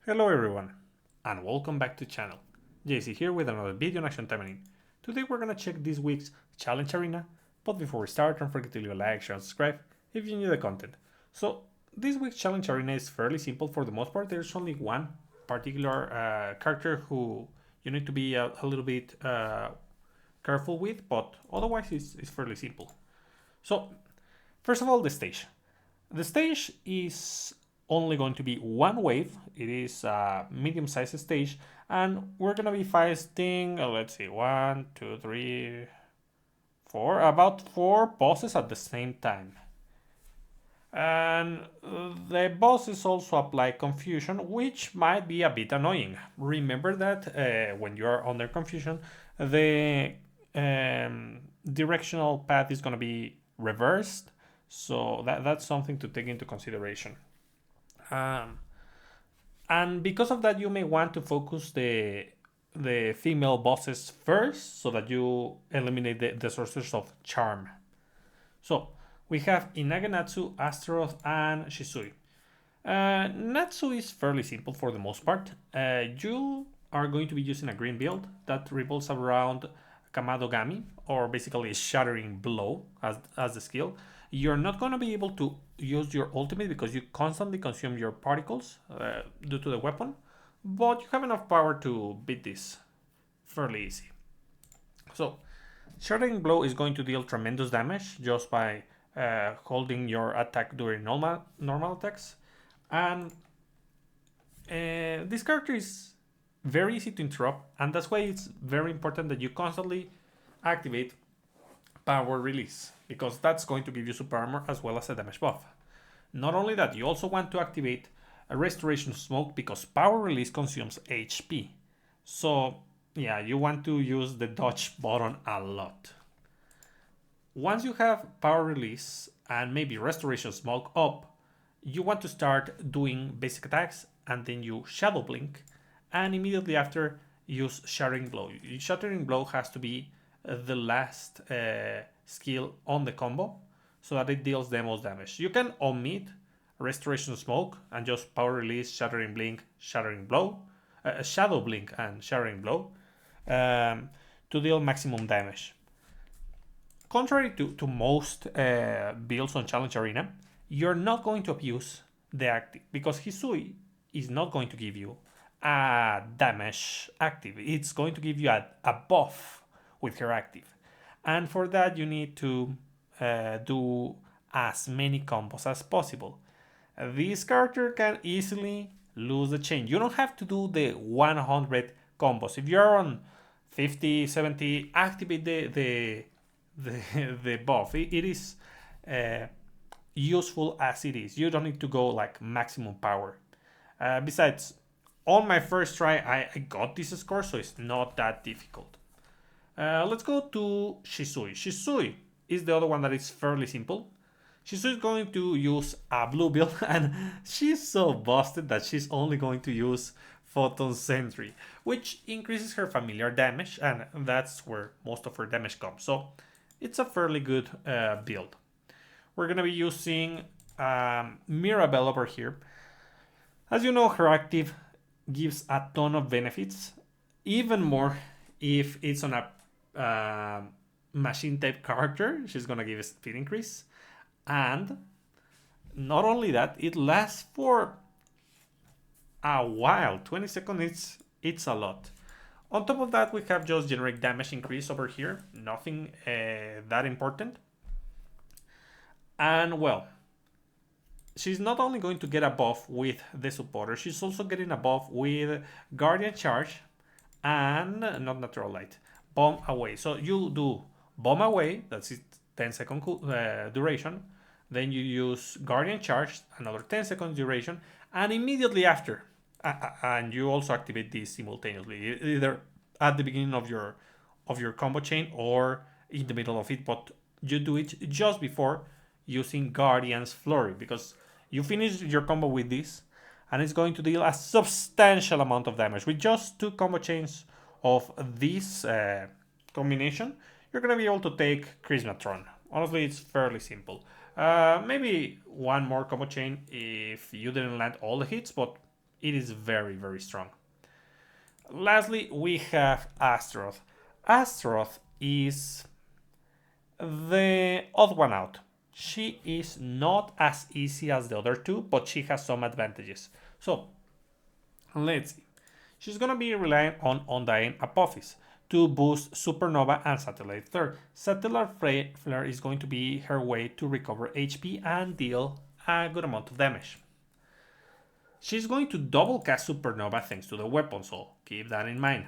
Hello everyone, and welcome back to the channel. JC here with another video on Action Taimanin. Today we're gonna check this week's challenge arena, but before we start, don't forget to leave a like, share, and subscribe if you enjoy the content. So this week's challenge arena is fairly simple for the most part. There's only one particular character who you need to be a little bit careful with, but otherwise it's fairly simple. So first of all, the stage. The stage is only going to be one wave. It is a medium-sized stage, and we're gonna be fighting. Let's see, one, two, three, four, about four bosses at the same time. And the bosses also apply confusion, which might be a bit annoying. Remember that when you are under confusion, the directional path is going to be reversed, so that's something to take into consideration. Um, and because of that, you may want to focus the female bosses first, so that you eliminate the sources of charm. So we have Inage Natsu, Astaroth, and Shisui. Natsu is fairly simple for the most part. You are going to be using a green build that revolves around Kamadogami, or basically Shattering Blow as the skill. You're not going to be able to use your ultimate because you constantly consume your particles due to the weapon, but you have enough power to beat this fairly easy. So, Shattering Blow is going to deal tremendous damage just by holding your attack during normal attacks. And this character is very easy to interrupt, and that's why it's very important that you constantly activate Power Release, because that's going to give you super armor as well as a damage buff. Not only that, you also want to activate a Restoration Smoke because Power Release consumes HP. So yeah, you want to use the dodge button a lot. Once you have Power Release and maybe Restoration Smoke up, you want to start doing basic attacks, and then you Shadow Blink, and immediately after use Shattering Blow. Shattering Blow has to be the last skill on the combo, so that it deals the most damage. You can omit Restoration Smoke and just Power Release, Shattering Blink, Shattering Blow, Shadow Blink, and Shattering Blow to deal maximum damage. Contrary to most builds on Challenge Arena, you're not going to abuse the active, because Hisui is not going to give you a damage active. It's going to give you a buff with her active. And for that, you need to do as many combos as possible. This character can easily lose the chain. You don't have to do the 100 combos. If you're on 50, 70, activate the buff. It is useful as it is. You don't need to go like maximum power. Besides, on my first try, I got this score, so it's not that difficult. Let's go to Shisui. Shisui is the other one that is fairly simple. Shisui is going to use a blue build, and she's so busted that she's only going to use Photon Sentry, which increases her familiar damage, and that's where most of her damage comes. So it's a fairly good build. We're going to be using Mirabelle over here. As you know, her active gives a ton of benefits, even more if it's on a machine type character. She's going to give a speed increase. And not only that, it lasts for a while. 20 seconds, it's a lot. On top of that, we have just generic damage increase over here. Nothing that important. And well, she's not only going to get a buff with the supporter, she's also getting a buff with Guardian Charge and not Natural Light. Bomb Away. So you do Bomb Away, that's it, 10-second duration. Then you use Guardian Charge, another 10 seconds duration, and immediately after, and you also activate this simultaneously, either at the beginning of your combo chain or in the middle of it, but you do it just before using Guardian's Flurry, because you finish your combo with this, and it's going to deal a substantial amount of damage. With just 2 combo chains of this combination, you're going to be able to take Chrismatron. Honestly, it's fairly simple. Maybe one more combo chain if you didn't land all the hits, but It is very, very strong. Lastly, we have Astaroth. Astaroth is the odd one out. She is not as easy as the other two, but she has some advantages. So, let's see. She's going to be relying on Undying Apophis to boost Supernova and Satellite Flare. Satellite Flare is going to be her way to recover HP and deal a good amount of damage. She's going to double cast Supernova thanks to the weapon, so keep that in mind.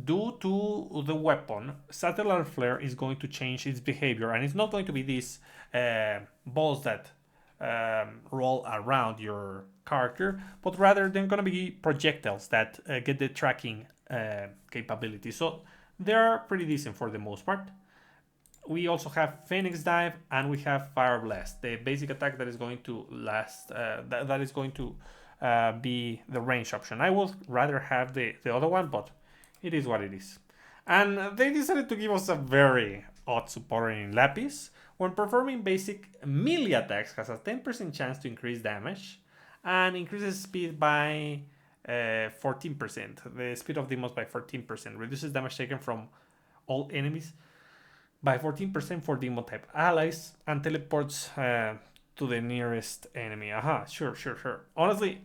Due to the weapon, Satellite Flare is going to change its behavior, and it's not going to be these balls that roll around your character, but rather they're going to be projectiles that get the tracking capability. So they're pretty decent for the most part. We also have Phoenix Dive and we have Fire Blast, the basic attack that is going to last, that is going to be the range option. I would rather have the other one, but it is what it is. And they decided to give us a very odd supporter in Lapis. When performing basic melee attacks, has a 10% chance to increase damage and increases speed by 14%. The speed of demons by 14%. Reduces damage taken from all enemies by 14% for demon type allies and teleports to the nearest enemy. Sure. Honestly,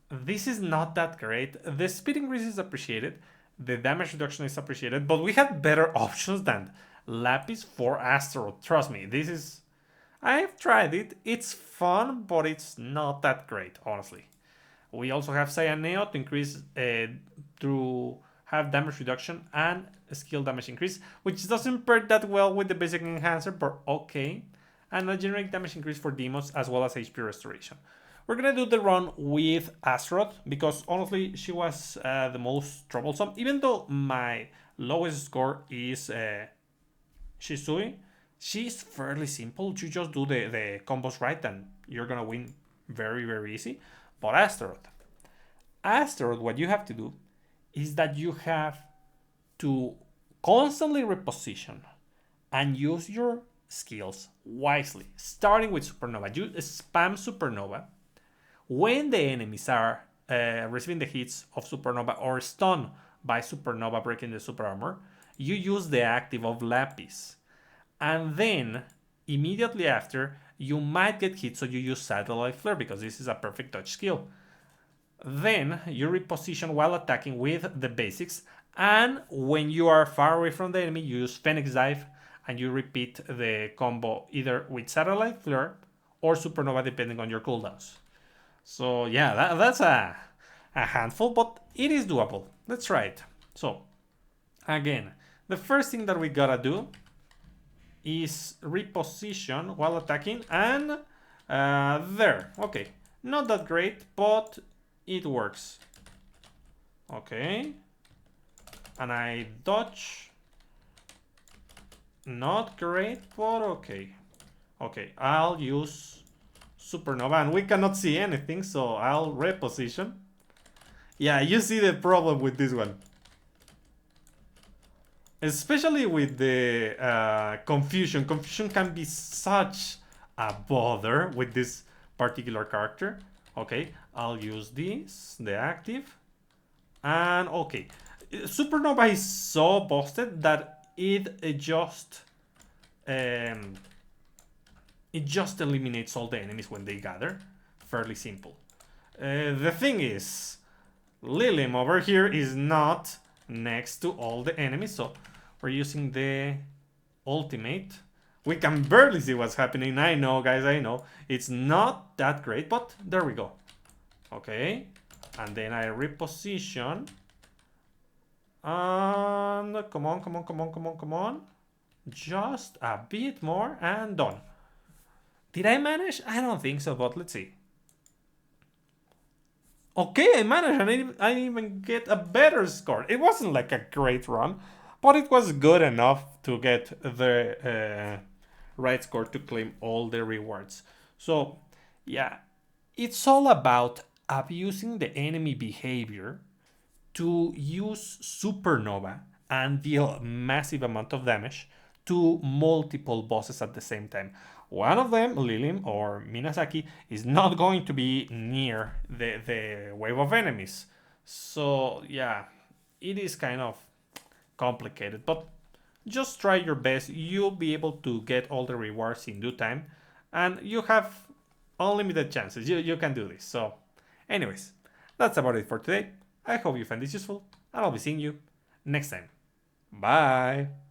this is not that great. The speed increase is appreciated. The damage reduction is appreciated, but we had better options than Lapis for Astaroth. Trust me, this is... I've tried it. It's fun, but it's not that great, honestly. We also have Cyaneo to increase to have damage reduction and skill damage increase, which doesn't pair that well with the basic enhancer, but okay. And a generic damage increase for demons as well as HP restoration. We're gonna do the run with Astaroth because honestly she was the most troublesome. Even though my lowest score is Shisui, she's fairly simple. You just do the combos right and you're gonna win very, very easy. But Astaroth, what you have to do is that you have to constantly reposition and use your skills wisely. Starting with Supernova, you spam Supernova when the enemies are receiving the hits of Supernova or stunned by Supernova breaking the super armor. You use the active of Lapis, and then immediately after you might get hit, so you use Satellite Flare because this is a perfect touch skill. Then you reposition while attacking with the basics, and when you are far away from the enemy, you use Phoenix Dive and you repeat the combo either with Satellite Flare or Supernova depending on your cooldowns. So yeah, that's a handful, but it is doable. Let's try it. So again, the first thing that we gotta do is reposition while attacking, and there. Okay, not that great, but it works. Okay, and I dodge. Not great, but okay. Okay, I'll use Supernova, and we cannot see anything, so I'll reposition. Yeah, you see the problem with this one. Especially with the confusion. Confusion can be such a bother with this particular character. Okay, I'll use this, the active. And okay, Supernova is so busted that it just eliminates all the enemies when they gather. Fairly simple. The thing is, Lilim over here is not next to all the enemies, so we're using the ultimate. We can barely see what's happening. I know, guys, I know. It's not that great, but there we go. Okay, and then I reposition. And come on. Just a bit more and done. Did I manage? I don't think so, but let's see. Okay, I managed, and I even get a better score. It wasn't like a great run, but it was good enough to get the right score to claim all the rewards. So, yeah, it's all about abusing the enemy behavior to use Supernova and deal massive amount of damage to multiple bosses at the same time. One of them, Lilim or Minasaki, is not going to be near the wave of enemies. So yeah, it is kind of complicated, but just try your best. You'll be able to get all the rewards in due time, and you have unlimited chances. You can do this. So, anyways, that's about it for today. I hope you find this useful, and I'll be seeing you next time. Bye.